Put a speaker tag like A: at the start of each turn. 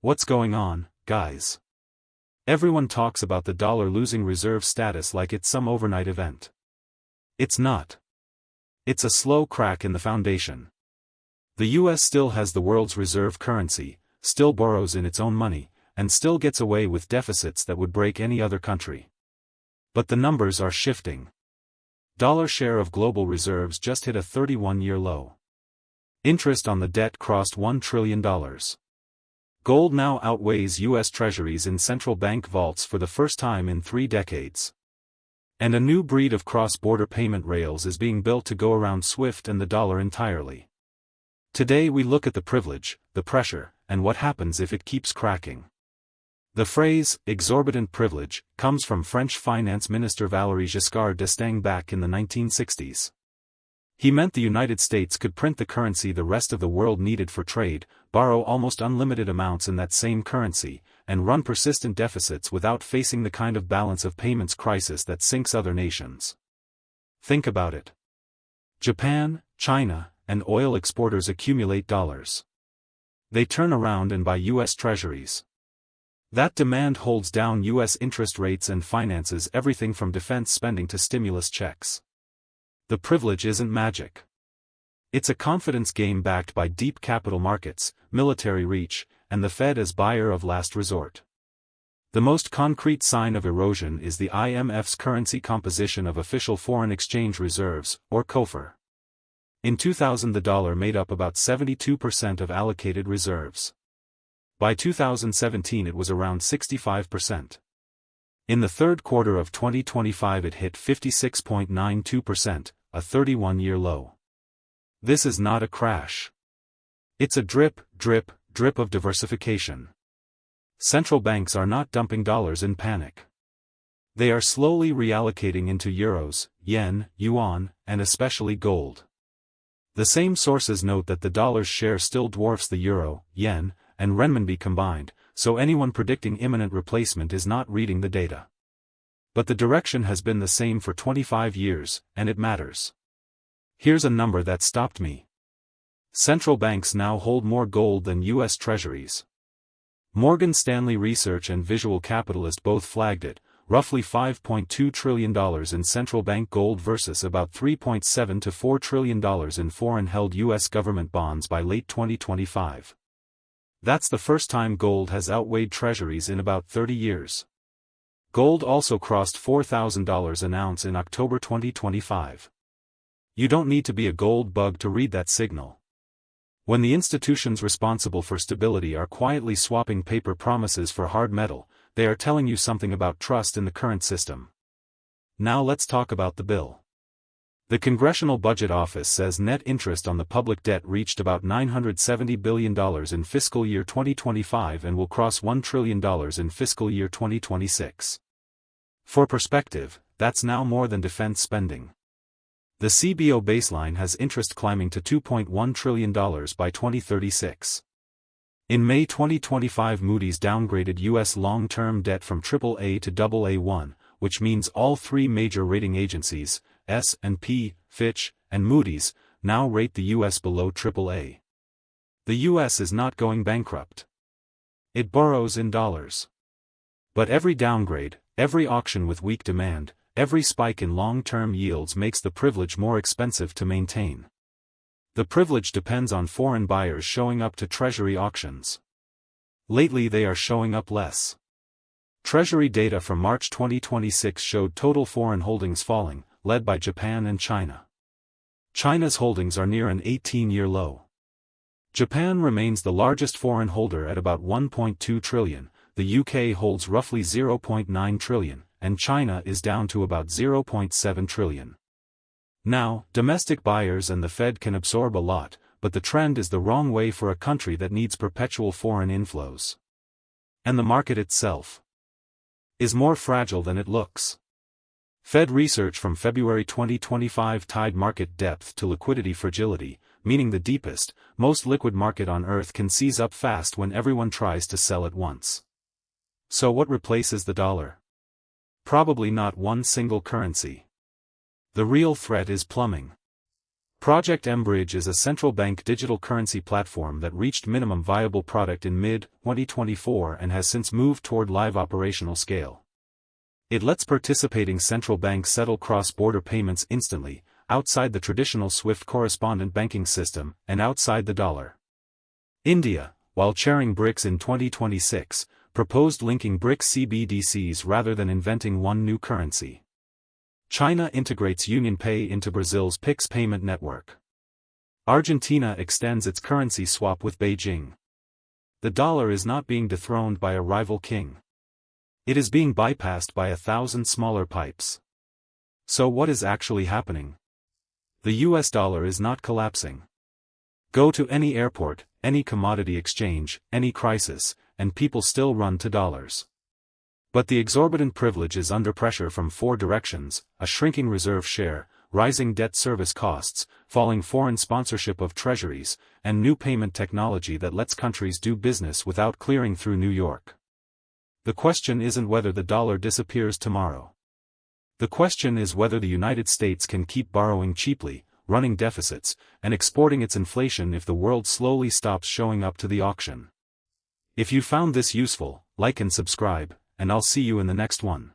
A: What's going on, guys? Everyone talks about the dollar losing reserve status like it's some overnight event. It's not. It's a slow crack in the foundation. The US still has the world's reserve currency, still borrows in its own money, and still gets away with deficits that would break any other country. But the numbers are shifting. Dollar share of global reserves just hit a 31-year low. Interest on the debt crossed $1 trillion. Gold now outweighs US Treasuries in central bank vaults for the first time in 3 decades. And a new breed of cross-border payment rails is being built to go around SWIFT and the dollar entirely. Today we look at the privilege, the pressure, and what happens if it keeps cracking. The phrase, exorbitant privilege, comes from French Finance Minister Valéry Giscard d'Estaing back in the 1960s. He meant the United States could print the currency the rest of the world needed for trade, borrow almost unlimited amounts in that same currency, and run persistent deficits without facing the kind of balance of payments crisis that sinks other nations. Think about it. Japan, China, and oil exporters accumulate dollars. They turn around and buy US Treasuries. That demand holds down US interest rates and finances everything from defense spending to stimulus checks. The privilege isn't magic. It's a confidence game backed by deep capital markets, military reach, and the Fed as buyer of last resort. The most concrete sign of erosion is the IMF's currency composition of official foreign exchange reserves, or COFR. In 2000 the dollar made up about 72% of allocated reserves. By 2017 it was around 65%. In the third quarter of 2025 it hit 56.92%, a 31-year low. This is not a crash. It's a drip, drip, drip of diversification. Central banks are not dumping dollars in panic. They are slowly reallocating into euros, yen, yuan, and especially gold. The same sources note that the dollar's share still dwarfs the euro, yen, and renminbi combined, so anyone predicting imminent replacement is not reading the data. But the direction has been the same for 25 years, and it matters. Here's a number that stopped me. Central banks now hold more gold than US Treasuries. Morgan Stanley Research and Visual Capitalist both flagged it, roughly $5.2 trillion in central bank gold versus about $3.7 to $4 trillion in foreign-held US government bonds by late 2025. That's the first time gold has outweighed treasuries in about 30 years. Gold also crossed $4,000 an ounce in October 2025. You don't need to be a gold bug to read that signal. When the institutions responsible for stability are quietly swapping paper promises for hard metal, they are telling you something about trust in the current system. Now let's talk about the bill. The Congressional Budget Office says net interest on the public debt reached about $970 billion in fiscal year 2025 and will cross $1 trillion in fiscal year 2026. For perspective, that's now more than defense spending. The CBO baseline has interest climbing to $2.1 trillion by 2036. In May 2025 Moody's downgraded U.S. long-term debt from AAA to AA1, which means all 3 major rating agencies, S&P, Fitch, and Moody's, now rate the U.S. below AAA. The U.S. is not going bankrupt. It borrows in dollars. But every downgrade, every auction with weak demand, every spike in long-term yields makes the privilege more expensive to maintain. The privilege depends on foreign buyers showing up to Treasury auctions. Lately they are showing up less. Treasury data from March 2026 showed total foreign holdings falling, led by Japan and China. China's holdings are near an 18-year low. Japan remains the largest foreign holder at about $1.2 trillion, the UK holds roughly $0.9 trillion, and China is down to about $0.7 trillion. Now, domestic buyers and the Fed can absorb a lot, but the trend is the wrong way for a country that needs perpetual foreign inflows. And the market itself is more fragile than it looks. Fed research from February 2025 tied market depth to liquidity fragility, meaning the deepest, most liquid market on Earth can seize up fast when everyone tries to sell at once. So what replaces the dollar? Probably not one single currency. The real threat is plumbing. Project mBridge is a central bank digital currency platform that reached minimum viable product in mid-2024 and has since moved toward live operational scale. It lets participating central banks settle cross-border payments instantly, outside the traditional SWIFT correspondent banking system, and outside the dollar. India, while chairing BRICS in 2026, proposed linking BRICS CBDCs rather than inventing one new currency. China integrates UnionPay into Brazil's Pix payment network. Argentina extends its currency swap with Beijing. The dollar is not being dethroned by a rival king. It is being bypassed by 1,000 smaller pipes. So what is actually happening? The US dollar is not collapsing. Go to any airport, any commodity exchange, any crisis, and people still run to dollars. But the exorbitant privilege is under pressure from 4 directions: a shrinking reserve share, rising debt service costs, falling foreign sponsorship of treasuries, and new payment technology that lets countries do business without clearing through New York. The question isn't whether the dollar disappears tomorrow. The question is whether the United States can keep borrowing cheaply, running deficits, and exporting its inflation if the world slowly stops showing up to the auction. If you found this useful, like and subscribe, and I'll see you in the next one.